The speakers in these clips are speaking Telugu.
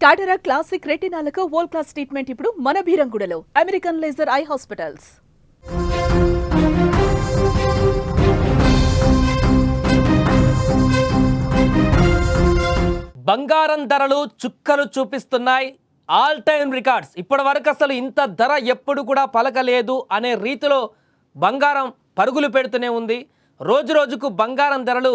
టాటరా క్లాసిక్ రెటినాలకు వరల్డ్ క్లాస్ ట్రీట్మెంట్ ఇప్పుడు మన భీరంగూడలో అమెరికన్ లేజర్ ఐ హాస్పిటల్స్. బంగారం ధరలు చుక్కలు చూపిస్తున్నాయి. All time records. ఇప్పటి వరకు అసలు ఇంత ధర ఎప్పుడు కూడా పలకలేదు అనే రీతిలో బంగారం పరుగులు పెడుతూనే ఉంది. రోజు రోజుకు బంగారం ధరలు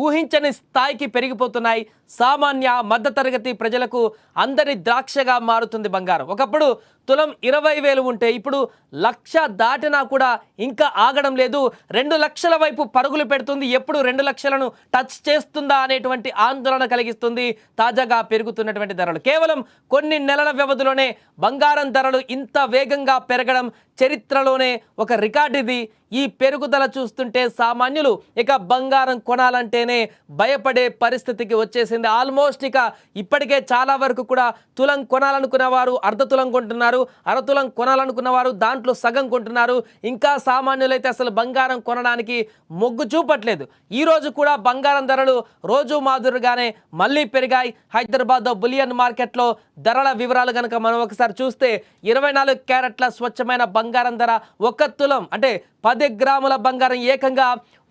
ఊహించని స్థాయికి పెరిగిపోతున్నాయి. సామాన్య మధ్యతరగతి ప్రజలకు అందరి ద్రాక్షగా మారుతుంది బంగారం. ఒకప్పుడు తులం 20,000 ఉంటే ఇప్పుడు 1,00,000 దాటినా కూడా ఇంకా ఆగడం లేదు. 2 లక్షల వైపు పరుగులు పెడుతుంది. ఎప్పుడు 2 లక్షలను టచ్ చేస్తుందా అనేటువంటి ఆందోళన కలిగిస్తుంది తాజాగా పెరుగుతున్నటువంటి ధరలు. కేవలం కొన్ని నెలల వ్యవధిలోనే బంగారం ధరలు ఇంత వేగంగా పెరగడం చరిత్రలోనే ఒక రికార్డు ఇది. ఈ పెరుగుదల చూస్తుంటే సామాన్యులు ఇక బంగారం కొనాలంటేనే భయపడే పరిస్థితికి వచ్చేసింది. ఆల్మోస్ట్ ఇక ఇప్పటికే చాలా వరకు కూడా తులం కొనాలనుకున్న వారు అర్ధ తులం కొంటున్నారు, అర తులం కొనాలనుకున్న వారు దాంట్లో సగం కొంటున్నారు. ఇంకా సామాన్యులైతే అసలు బంగారం కొనడానికి మొగ్గు చూపట్లేదు. ఈ రోజు కూడా బంగారం ధరలు రోజు మాదిరిగానే మళ్ళీ పెరిగాయి. హైదరాబాద్ బులియన్ మార్కెట్లో ధరల వివరాలు కనుక మనం ఒకసారి చూస్తే 24 క్యారెట్ల స్వచ్ఛమైన బంగారం ధర 1 తులం అంటే 10 గ్రాముల బంగారం ఏకంగా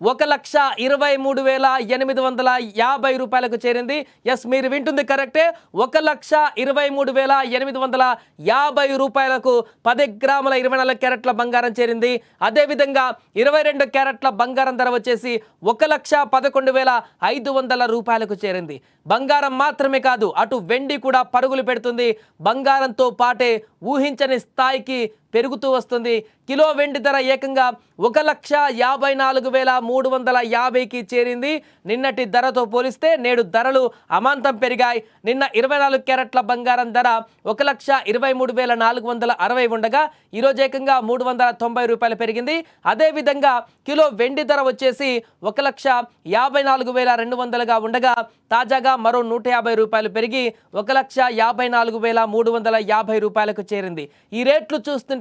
1,23,850 రూపాయలకు చేరింది. ఎస్, మీరు వింటుంది కరెక్టే. 1,23,850 రూపాయలకు 10 గ్రాముల 24 క్యారెట్ల బంగారం చేరింది. అదేవిధంగా 22 క్యారెట్ల బంగారం ధర వచ్చేసి 1,11,500 రూపాయలకు చేరింది. బంగారం మాత్రమే కాదు, అటు వెండి కూడా పరుగులు పెడుతుంది. బంగారంతో పాటే ఊహించని స్థాయికి పెరుగుతూ వస్తుంది. కిలో వెండి ధర ఏకంగా 1,54,350కి చేరింది. నిన్నటి ధరతో పోలిస్తే నేడు ధరలు అమాంతం పెరిగాయి. నిన్న 24 క్యారెట్ల బంగారం ధర 1,23,460 ఉండగా ఈరోజు ఏకంగా 390 రూపాయలు పెరిగింది. అదేవిధంగా కిలో వెండి ధర వచ్చేసి 1,54,200గా ఉండగా తాజాగా మరో 150 రూపాయలు పెరిగి 1,54,350 రూపాయలకు చేరింది. ఈ రేట్లు చూస్తుంటే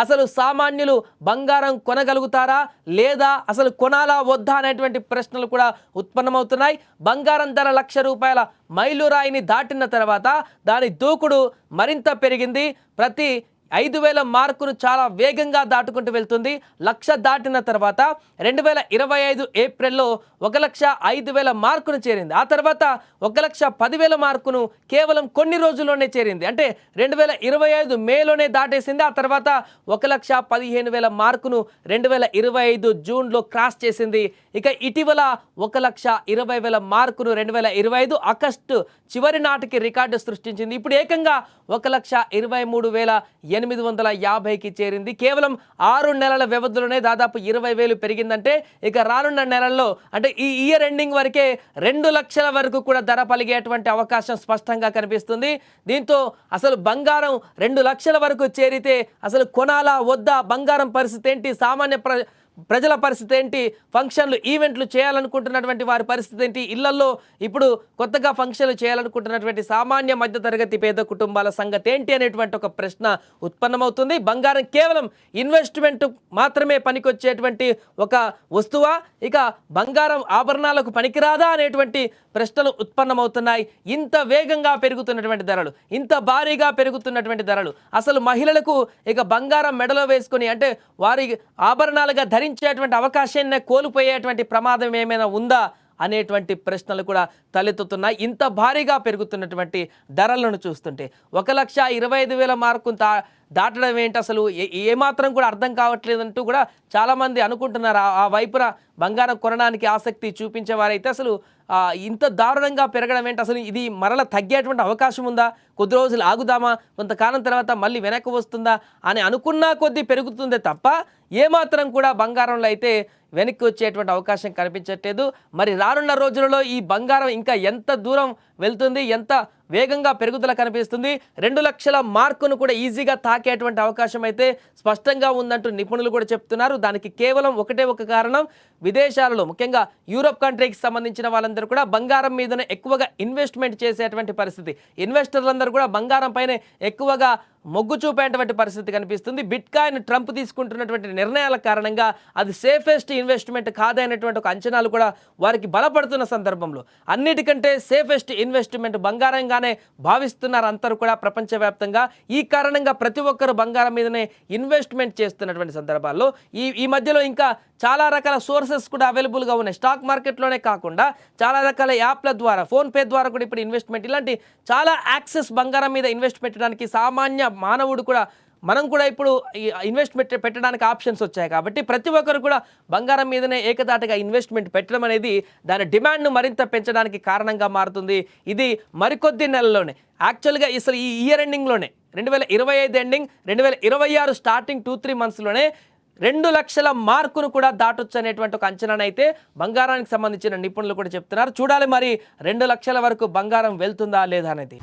అసలు సామాన్యులు బంగారం కొనగలుగుతారా లేదా అసలు కొనాలా వద్దా అనేటువంటి ప్రశ్నలు కూడా ఉత్పన్నమవుతున్నాయి. బంగారం ధర 1,00,000 రూపాయల మైలురాయిని దాటిన తర్వాత దాని దూకుడు మరింత పెరిగింది. ప్రతి 5,000 మార్కును చాలా వేగంగా దాటుకుంటూ వెళ్తుంది. 1,00,000 దాటిన తర్వాత 2025 ఏప్రిల్లో 1,05,000 మార్కును చేరింది. ఆ తర్వాత 1,10,000 మార్కును కేవలం కొన్ని రోజుల్లోనే చేరింది. అంటే 2025 మేలోనే దాటేసింది. ఆ తర్వాత 1,15,000 మార్కును 2025 జూన్లో క్రాస్ చేసింది. ఇక ఇటీవల 1,20,000 మార్కును 2025 ఆగస్టు చివరి నాటికి రికార్డు సృష్టించింది. ఇప్పుడు ఏకంగా 1,23,850కి చేరింది. కేవలం 6 నెలల వ్యవధిలోనే దాదాపు 20,000 పెరిగిందంటే ఇక రానున్న నెలల్లో అంటే ఈ ఇయర్ ఎండింగ్ వరకే 2 లక్షల వరకు కూడా ధర పలిగేటువంటి అవకాశం స్పష్టంగా కనిపిస్తుంది. దీంతో అసలు బంగారం 2 లక్షల వరకు చేరితే అసలు కొనాలా వద్దా, బంగారం పరిస్థితి ఏంటి, సామాన్య ప్రజల పరిస్థితి ఏంటి, ఫంక్షన్లు ఈవెంట్లు చేయాలనుకుంటున్నటువంటి వారి పరిస్థితి ఏంటి, ఇళ్లలో ఇప్పుడు కొత్తగా ఫంక్షన్లు చేయాలనుకుంటున్నటువంటి సామాన్య మధ్యతరగతి పేద కుటుంబాల సంగతి ఏంటి అనేటువంటి ఒక ప్రశ్న ఉత్పన్నమవుతుంది. బంగారం కేవలం ఇన్వెస్ట్మెంట్ మాత్రమే పనికొచ్చేటువంటి ఒక వస్తువా, ఇక బంగారం ఆభరణాలకు పనికిరాదా అనేటువంటి ప్రశ్నలు ఉత్పన్నమవుతున్నాయి. ఇంత వేగంగా పెరుగుతున్నటువంటి ధరలు, ఇంత భారీగా పెరుగుతున్నటువంటి ధరలు అసలు మహిళలకు ఇక బంగారం మెడలో వేసుకొని అంటే వారి ఆభరణాలుగా ధరించేటువంటి అవకాశాన్ని కోల్పోయేటువంటి ప్రమాదం ఏమైనా ఉందా అనేటువంటి ప్రశ్నలు కూడా తలెత్తుతున్నాయి. ఇంత భారీగా పెరుగుతున్నటువంటి ధరలను చూస్తుంటే 1,25,000 మార్కును దాటడం ఏంటి, అసలు ఏమాత్రం కూడా అర్థం కావట్లేదంటూ కూడా చాలామంది అనుకుంటున్నారు. ఆ వైపున బంగారం కొనడానికి ఆసక్తి చూపించేవారైతే అసలు ఇంత దారుణంగా పెరగడం ఏంటి, అసలు ఇది మరల తగ్గేటువంటి అవకాశం ఉందా, కొద్ది రోజులు ఆగుదామా, కొంతకాలం తర్వాత మళ్ళీ వెనక్కి వస్తుందా అని అనుకున్నా కొద్దీ పెరుగుతుందే తప్ప ఏమాత్రం కూడా బంగారంలో అయితే వెనక్కి వచ్చేటువంటి అవకాశం కనిపించట్లేదు. మరి రానున్న రోజులలో ఈ బంగారం ఇంకా ఎంత దూరం వెళ్తుంది, ఎంత వేగంగా పెరుగుదల కనిపిస్తుంది, 2 లక్షల మార్కును కూడా ఈజీగా తాకేటువంటి అవకాశం అయితే స్పష్టంగా ఉందంటూ నిపుణులు కూడా చెప్తున్నారు. దానికి కేవలం ఒకటే ఒక కారణం, విదేశాలలో ముఖ్యంగా యూరోప్ కంట్రీకి సంబంధించిన వాళ్ళందరూ కూడా బంగారం మీదనే ఎక్కువగా ఇన్వెస్ట్మెంట్ చేసేటువంటి పరిస్థితి. ఇన్వెస్టర్లందరూ కూడా బంగారం పైనే ఎక్కువగా మొగ్గు చూపేటువంటి పరిస్థితి కనిపిస్తుంది. బిట్ కాయిన్ ట్రంప్ తీసుకుంటున్నటువంటి నిర్ణయాల కారణంగా అది సేఫెస్ట్ ఇన్వెస్ట్మెంట్ కాదనేటువంటి ఒక అంచనాలు కూడా వారికి బలపడుతున్న సందర్భంలో అన్నిటికంటే సేఫెస్ట్ ఇన్వెస్ట్మెంట్ బంగారంగానే భావిస్తున్నారు అందరూ కూడా ప్రపంచవ్యాప్తంగా. ఈ కారణంగా ప్రతి ఒక్కరు బంగారం మీదనే ఇన్వెస్ట్మెంట్ చేస్తున్నటువంటి సందర్భాల్లో ఈ మధ్యలో ఇంకా చాలా రకాల సోర్సెస్ కూడా అవైలబుల్గా ఉన్నాయి. స్టాక్ మార్కెట్లోనే కాకుండా చాలా రకాల యాప్ల ద్వారా, ఫోన్పే ద్వారా కూడా ఇప్పుడు ఇన్వెస్ట్మెంట్, ఇలాంటి చాలా యాక్సెస్ బంగారం మీద ఇన్వెస్ట్ పెట్టడానికి సామాన్య మానవుడు కూడా, మనం కూడా ఇప్పుడు ఇన్వెస్ట్మెంట్ పెట్టడానికి ఆప్షన్స్ వచ్చాయి. కాబట్టి ప్రతి ఒక్కరు కూడా బంగారం మీదనే ఏకదాటిగా ఇన్వెస్ట్మెంట్ పెట్టడం అనేది దాని డిమాండ్ను మరింత పెంచడానికి కారణంగా మారుతుంది. ఇది మరికొద్ది నెలల్లోనే, యాక్చువల్గా అసలు ఈ ఇయర్ ఎండింగ్లోనే 2025 ఎండింగ్ 2026 స్టార్టింగ్ 2-3 మంత్స్లోనే 2 లక్షల మార్కును కూడా దాటొచ్చు అనేటువంటి ఒక అంచనానైతే బంగారానికి సంబంధించిన నిపుణులు కూడా చెప్తున్నారు. చూడాలి మరి 2 లక్షల వరకు బంగారం వెళ్తుందా లేదా అనేది.